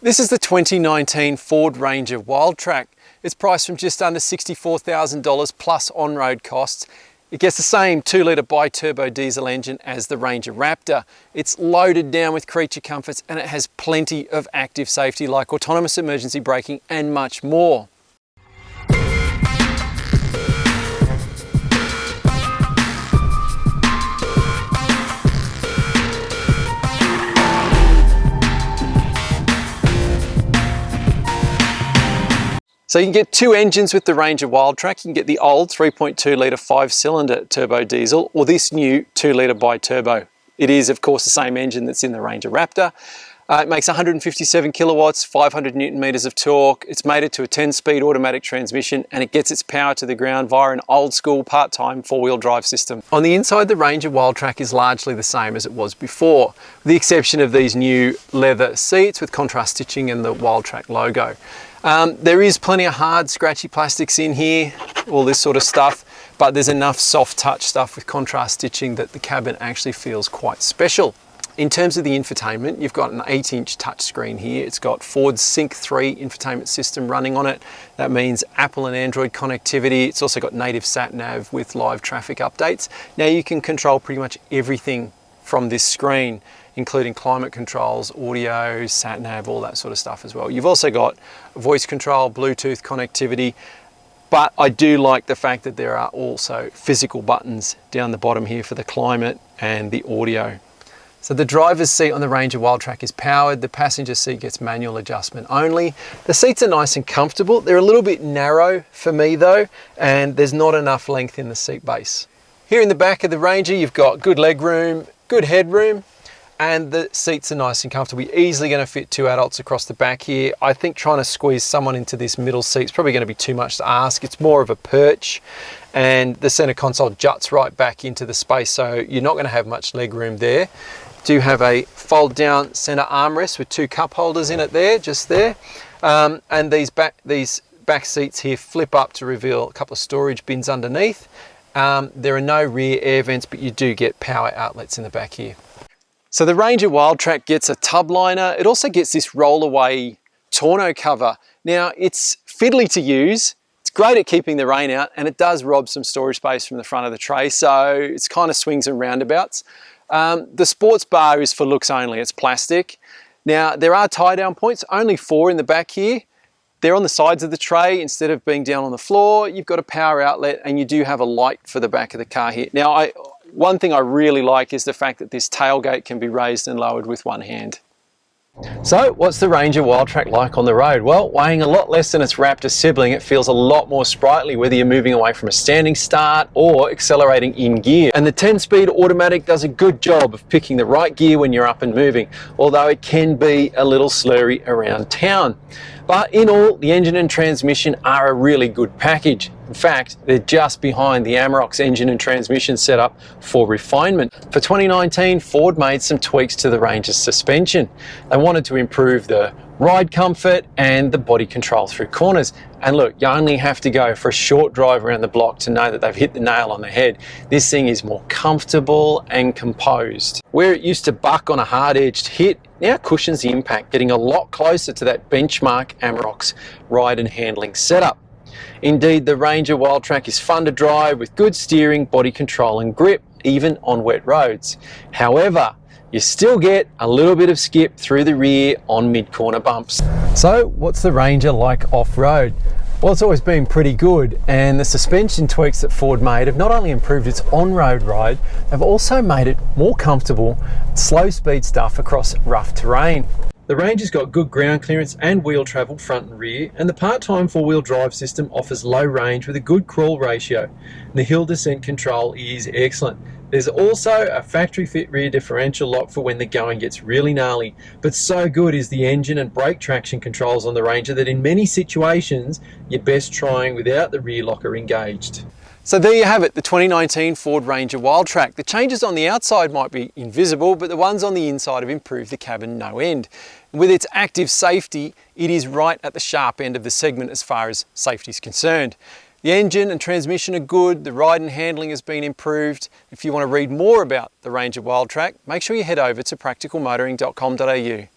This is the 2019 Ford Ranger Wildtrak. It's priced from just under $64,000 plus on-road costs. It gets the same 2-litre bi-turbo diesel engine as the Ranger Raptor. It's loaded down with creature comforts and it has plenty of active safety like autonomous emergency braking and much more. So you can get two engines with the Ranger Wildtrak. You can get the old 3.2 litre 5-cylinder turbo diesel or this new 2-litre bi-turbo. It is of course the same engine that's in the Ranger Raptor. It makes 157 kilowatts, 500 newton meters of torque. It's mated to a 10-speed automatic transmission and it gets its power to the ground via an old school part-time 4-wheel drive system. On the inside, the Ranger Wildtrak is largely the same as it was before, with the exception of these new leather seats with contrast stitching and the Wildtrak logo. There is plenty of hard, scratchy plastics in here, all this sort of stuff, but there's enough soft touch stuff with contrast stitching that the cabin actually feels quite special. In terms of the infotainment, you've got an 8-inch touchscreen here. It's got Ford's Sync 3 infotainment system running on it. That means Apple and Android connectivity. It's also got native sat-nav with live traffic updates. Now you can control pretty much everything from this screen, including climate controls, audio, sat-nav, all that sort of stuff as well. You've also got voice control, Bluetooth connectivity, but I do like the fact that there are also physical buttons down the bottom here for the climate and the audio. So the driver's seat on the Ranger Wildtrak is powered, the passenger seat gets manual adjustment only. The seats are nice and comfortable. They're a little bit narrow for me though, and there's not enough length in the seat base. Here in the back of the Ranger, you've got good leg room, good headroom, and the seats are nice and comfortable. You're easily going to fit two adults across the back here. I think trying to squeeze someone into this middle seat is probably going to be too much to ask. It's more of a perch, and the center console juts right back into the space, so you're not going to have much leg room there. Do have a fold down center armrest with two cup holders in it there, just there. And these back seats here flip up to reveal a couple of storage bins underneath. There are no rear air vents, but you do get power outlets in the back here. So the Ranger Wildtrak gets a tub liner. It also gets this roll-away tonneau cover. Now it's fiddly to use. It's great at keeping the rain out, and it does rob some storage space from the front of the tray, so it's kind of swings and roundabouts. The sports bar is for looks only, it's plastic. Now there are tie down points, only 4 in the back here. They're on the sides of the tray instead of being down on the floor. You've got a power outlet and you do have a light for the back of the car here. Now one thing I really like is the fact that this tailgate can be raised and lowered with one hand. So what's the Ranger Wildtrak like on the road? Well, weighing a lot less than its Raptor sibling, it feels a lot more sprightly whether you're moving away from a standing start or accelerating in gear. And the 10-speed automatic does a good job of picking the right gear when you're up and moving, although it can be a little slurry around town. But in all, the engine and transmission are a really good package. In fact, they're just behind the Amarok's engine and transmission setup for refinement. For 2019, Ford made some tweaks to the Ranger's suspension. They wanted to improve the ride comfort and the body control through corners. And look, you only have to go for a short drive around the block to know that they've hit the nail on the head. This thing is more comfortable and composed. Where it used to buck on a hard-edged hit, now cushions the impact, getting a lot closer to that benchmark Amarok's ride and handling setup. Indeed, the Ranger Wildtrak is fun to drive with good steering, body control and grip, even on wet roads. However, you still get a little bit of skip through the rear on mid-corner bumps. So what's the Ranger like off-road? Well, it's always been pretty good, and the suspension tweaks that Ford made have not only improved its on-road ride, they've also made it more comfortable, slow speed stuff across rough terrain. The Ranger's got good ground clearance and wheel travel front and rear, and the part-time 4-wheel drive system offers low range with a good crawl ratio. The hill descent control is excellent. There's also a factory fit rear differential lock for when the going gets really gnarly, but so good is the engine and brake traction controls on the Ranger that in many situations you're best trying without the rear locker engaged. So there you have it, the 2019 Ford Ranger Wildtrak. The changes on the outside might be invisible, but the ones on the inside have improved the cabin no end. With its active safety, it is right at the sharp end of the segment as far as safety is concerned. The engine and transmission are good, the ride and handling has been improved. If you want to read more about the Ranger Wildtrak, make sure you head over to practicalmotoring.com.au.